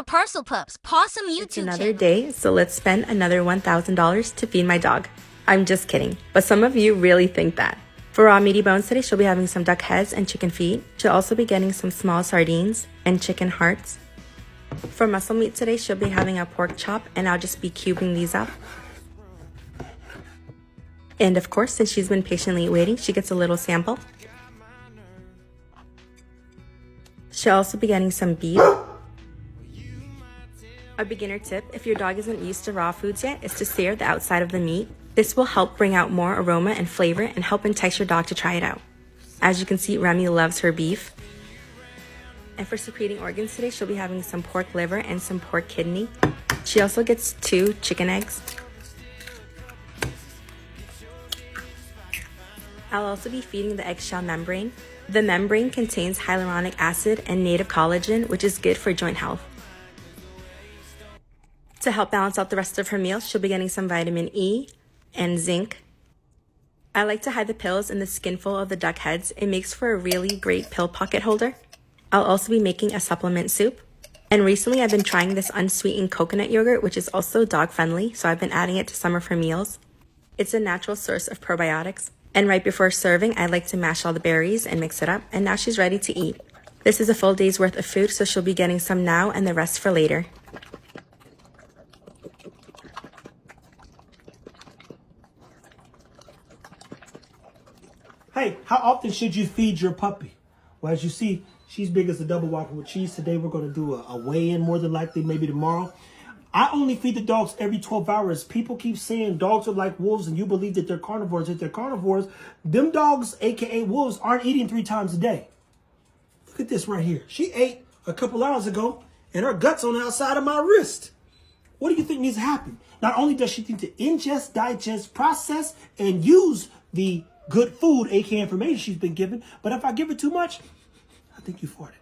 to PARCELPUPS Possum YouTube It's another channel. day, so let's spend another $1,000 to feed my dog. I'm just kidding, but some of you really think that. For raw meaty bones today, she'll be having some duck heads and chicken feet. She'll also be getting some small sardines and chicken hearts. For muscle meat today, she'll be having a pork chop, and I'll just be cubing these up. And of course, since she's been patiently waiting, she gets a little sample. She'll also be getting some beef. A beginner tip, if your dog isn't used to raw foods yet, is to sear the outside of the meat. This will help bring out more aroma and flavor and help entice your dog to try it out. As you can see, Remy loves her beef. And for secreting organs today, she'll be having some pork liver and some pork kidney. She also gets 2 chicken eggs. I'll also be feeding the eggshell membrane. The membrane contains hyaluronic acid and native collagen, which is good for joint health. To help balance out the rest of her meal, she'll be getting some vitamin E and zinc. I like to hide the pills in the skinful of the duck heads. It makes for a really great pill pocket holder. I'll also be making a supplement soup. And recently I've been trying this unsweetened coconut yogurt, which is also dog friendly, so I've been adding it to some of her meals. It's a natural source of probiotics. And right before serving, I like to mash all the berries and mix it up, and now she's ready to eat. This is a full day's worth of food, so she'll be getting some now and the rest for later. Hey, how often should you feed your puppy? Well, as you see, she's big as a double whopper with cheese. Today we're going to do a weigh-in, more than likely, maybe tomorrow. I only feed the dogs every 12 hours. People keep saying dogs are like wolves and you believe that they're carnivores. If they're carnivores, them dogs, aka wolves, aren't eating 3 times a day. Look at this right here. She ate a couple hours ago and her gut's on the outside of my wrist. What do you think needs to happen? Not only does she need to ingest, digest, process, and use the good food, aka information she's been given, but if I give her too much, I think you farted.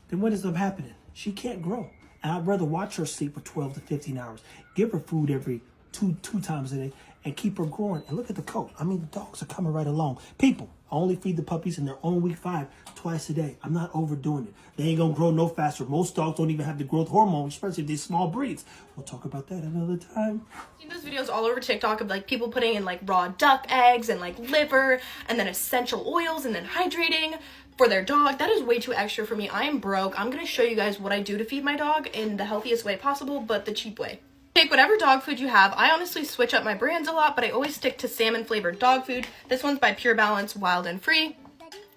Then what ends up happening? She can't grow. And I'd rather watch her sleep for 12 to 15 hours. Give her food every two times a day and keep her growing. And look at the coat. I mean, the dogs are coming right along. People, I only feed the puppies in their own week 5 twice a day. I'm not overdoing it. They ain't gonna grow no faster. Most dogs don't even have the growth hormone, especially if they're small breeds. We'll talk about that another time. I've seen those videos all over TikTok of like people putting in like raw duck eggs and like liver and then essential oils and then hydrating for their dog. That is way too extra for me. I am broke. I'm gonna show you guys what I do to feed my dog in the healthiest way possible, but the cheap way. Take whatever dog food you have. I honestly switch up my brands a lot, but I always stick to salmon flavored dog food. This one's by Pure Balance, Wild and Free.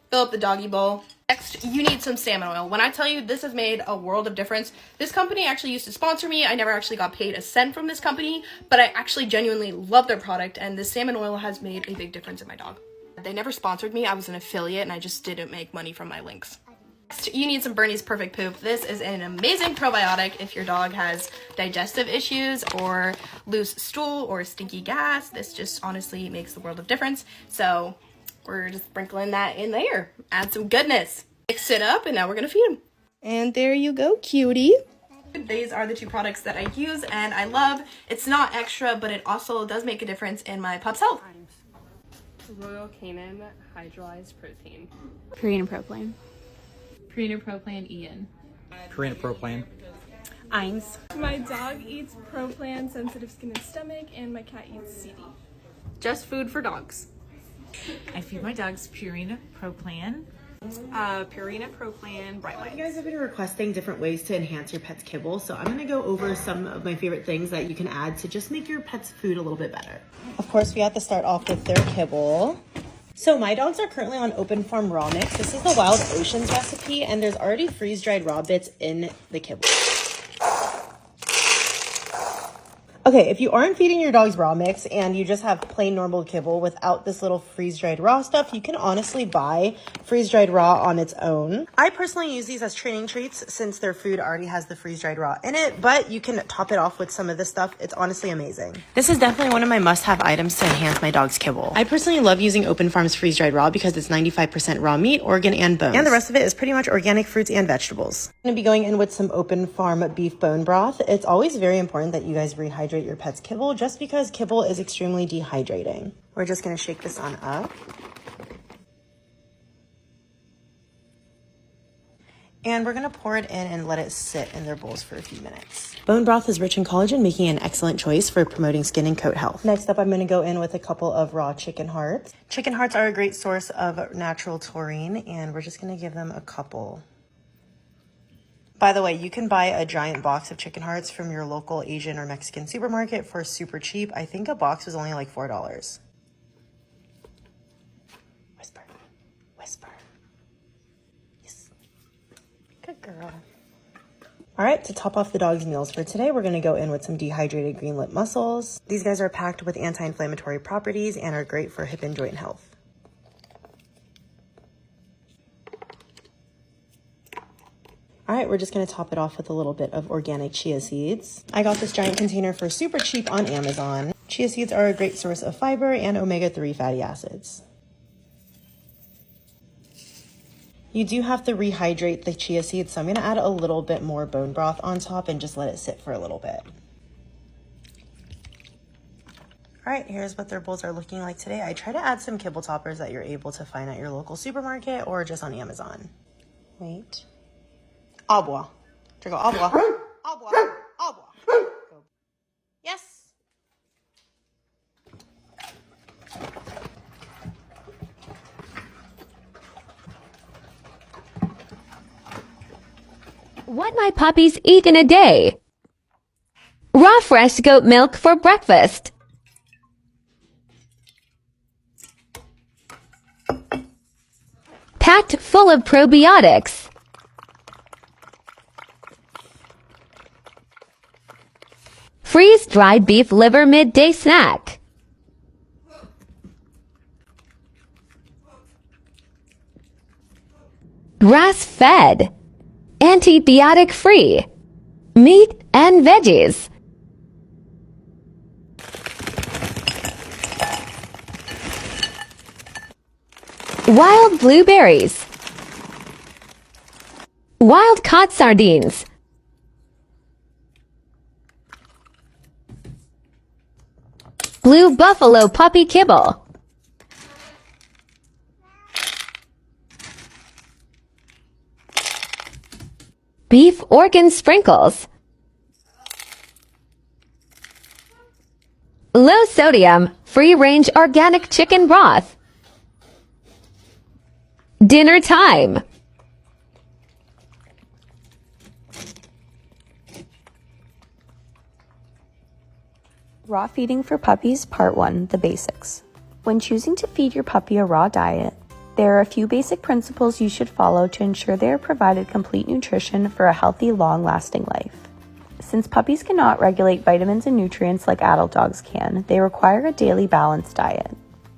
Fill up the doggy bowl. Next, you need some salmon oil. When I tell you this has made a world of difference, this company actually used to sponsor me. I never actually got paid a cent from this company, but I actually genuinely love their product, and this salmon oil has made a big difference in my dog. They never sponsored me. I was an affiliate, and I just didn't make money from my links. Next, you need some Bernie's Perfect Poop. This is an amazing probiotic if your dog has digestive issues or loose stool or stinky gas. This just honestly makes the world of difference. So we're just sprinkling that in there. Add some goodness. Mix it up, and now we're gonna feed him. And there you go, cutie. These are the 2 products that I use and I love. It's not extra, but it also does make a difference in my pup's health. Royal Canin hydrolyzed protein. Purina Proplan. Purina Proplan Ian. Purina Proplan. Eins. My dog eats Proplan, sensitive skin and stomach, and my cat eats CD. Just food for dogs. I feed my dogs Purina Proplan. Purina Proplan Bright White. You guys have been requesting different ways to enhance your pet's kibble, so I'm going to go over some of my favorite things that you can add to just make your pet's food a little bit better. Of course, we have to start off with their kibble. So my dogs are currently on Open Farm Raw Mix. This is the Wild Oceans recipe, and there's already freeze-dried raw bits in the kibble. Okay, if you aren't feeding your dogs raw mix and you just have plain normal kibble without this little freeze-dried raw stuff, you can honestly buy freeze-dried raw on its own. I personally use these as training treats since their food already has the freeze-dried raw in it, but you can top it off with some of this stuff. It's honestly amazing. This is definitely one of my must-have items to enhance my dog's kibble. I personally love using Open Farm's freeze-dried raw because it's 95% raw meat, organ, and bones. And the rest of it is pretty much organic fruits and vegetables. I'm going to be going in with some Open Farm beef bone broth. It's always very important that you guys rehydrate your pet's kibble just because kibble is extremely dehydrating. We're just going to shake this on up. And we're gonna pour it in and let it sit in their bowls for a few minutes. Bone broth is rich in collagen, making it an excellent choice for promoting skin and coat health. Next up, I'm gonna go in with a couple of raw chicken hearts. Chicken hearts are a great source of natural taurine, and we're just gonna give them a couple. By the way, you can buy a giant box of chicken hearts from your local Asian or Mexican supermarket for super cheap. I think a box was only like $4. Whisper, whisper. Yes. Good girl. All right, to top off the dog's meals for today, we're gonna go in with some dehydrated green lip mussels. These guys are packed with anti-inflammatory properties and are great for hip and joint health. All right, we're just gonna top it off with a little bit of organic chia seeds. I got this giant container for super cheap on Amazon. Chia seeds are a great source of fiber and omega-3 fatty acids. You do have to rehydrate the chia seeds, so I'm gonna add a little bit more bone broth on top and just let it sit for a little bit. All right, here's what their bowls are looking like today. I try to add some kibble toppers that you're able to find at your local supermarket or just on Amazon. Wait. Au bois. Go au bois. Au bois. Au bois. Go. Yes. What my puppies eat in a day. Raw fresh goat milk for breakfast. Packed full of probiotics. Freeze-dried beef liver midday snack. Grass-fed. Antibiotic-free. Meat and veggies. Wild blueberries. Wild-caught sardines. Blue buffalo puppy kibble. Beef organ sprinkles. Low sodium, free-range organic chicken broth. Dinner time. Raw feeding for puppies, part 1, the basics. When choosing to feed your puppy a raw diet, there are a few basic principles you should follow to ensure they are provided complete nutrition for a healthy, long-lasting life. Since puppies cannot regulate vitamins and nutrients like adult dogs can, they require a daily balanced diet.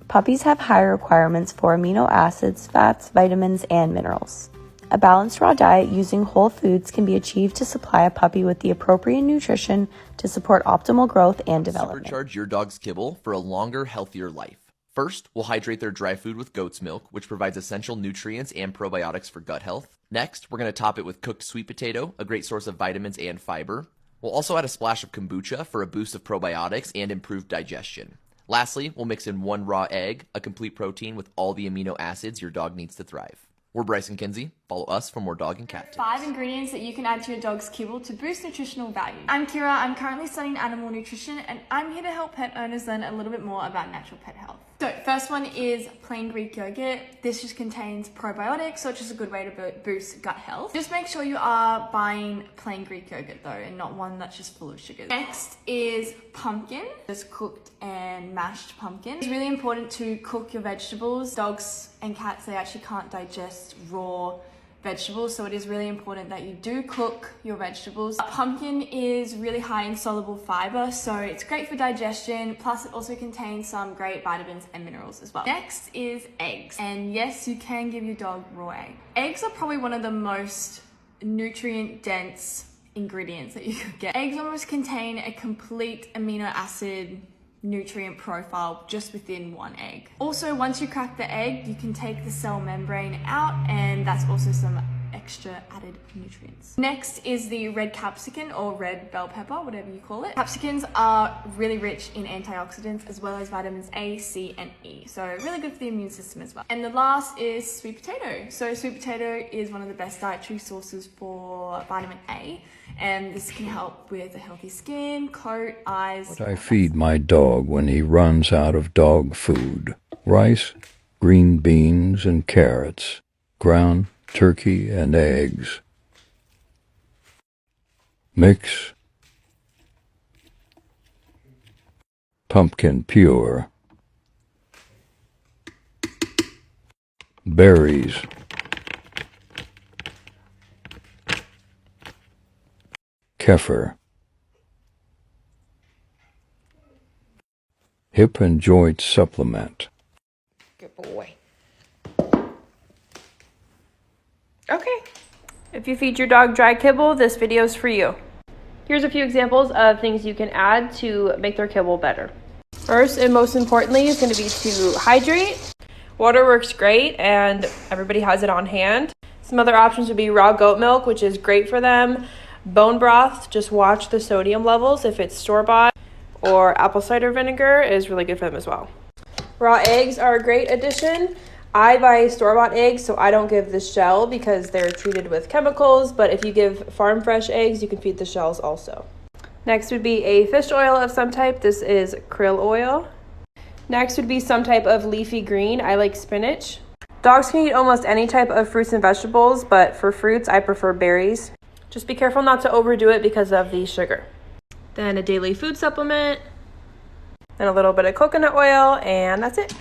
Puppies have higher requirements for amino acids, fats, vitamins, and minerals. A balanced raw diet using whole foods can be achieved to supply a puppy with the appropriate nutrition to support optimal growth and development. Supercharge your dog's kibble for a longer, healthier life. First, we'll hydrate their dry food with goat's milk, which provides essential nutrients and probiotics for gut health. Next, we're going to top it with cooked sweet potato, a great source of vitamins and fiber. We'll also add a splash of kombucha for a boost of probiotics and improved digestion. Lastly, we'll mix in 1 raw egg, a complete protein with all the amino acids your dog needs to thrive. We're Bryce and Kinsey. Follow us for more dog and cat tips. 5 ingredients that you can add to your dog's kibble to boost nutritional value. I'm Kira, I'm currently studying animal nutrition and I'm here to help pet owners learn a little bit more about natural pet health. So first one is plain Greek yogurt. This just contains probiotics, so it's just a good way to boost gut health. Just make sure you are buying plain Greek yogurt though, and not one that's just full of sugar. Next is pumpkin, just cooked and mashed pumpkin. It's really important to cook your vegetables. Dogs and cats, they actually can't digest raw vegetables, so it is really important that you do cook your vegetables. Pumpkin is really high in soluble fiber, so it's great for digestion, plus it also contains some great vitamins and minerals as well. Next is eggs, and yes, you can give your dog raw egg. Eggs are probably one of the most nutrient dense ingredients that you could get. Eggs almost contain a complete amino acid nutrient profile just within one egg. Also, once you crack the egg, you can take the cell membrane out, and that's also some extra added nutrients. Next is the red capsicum or red bell pepper, whatever you call it. Capsicums are really rich in antioxidants as well as vitamins A, C, and E. So really good for the immune system as well. And the last is sweet potato. So sweet potato is one of the best dietary sources for vitamin A, and this can help with a healthy skin, coat, eyes. What I feed my dog when he runs out of dog food: rice, green beans and carrots, ground turkey and eggs. Mix. Pumpkin pure. Berries. Kefir. Hip and joint supplement. Good boy. Okay. If you feed your dog dry kibble, this video is for you. Here's a few examples of things you can add to make their kibble better. First and most importantly is going to be to hydrate. Water works great and everybody has it on hand. Some other options would be raw goat milk, which is great for them. Bone broth, just watch the sodium levels if it's store-bought. Or apple cider vinegar is really good for them as well. Raw eggs are a great addition. I buy store-bought eggs, so I don't give the shell because they're treated with chemicals, but if you give farm fresh eggs, you can feed the shells also. Next would be a fish oil of some type. This is krill oil. Next would be some type of leafy green. I like spinach. Dogs can eat almost any type of fruits and vegetables, but for fruits, I prefer berries. Just be careful not to overdo it because of the sugar. Then a daily food supplement, and a little bit of coconut oil, and that's it.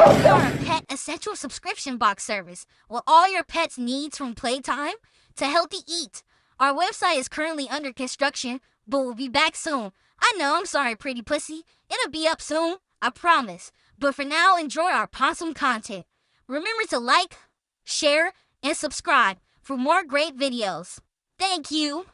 We are a pet essential subscription box service with all your pet's needs from playtime to healthy eat. Our website is currently under construction, but we'll be back soon. I know, I'm sorry, pretty pussy. It'll be up soon, I promise. But for now, enjoy our awesome content. Remember to like, share, and subscribe for more great videos. Thank you.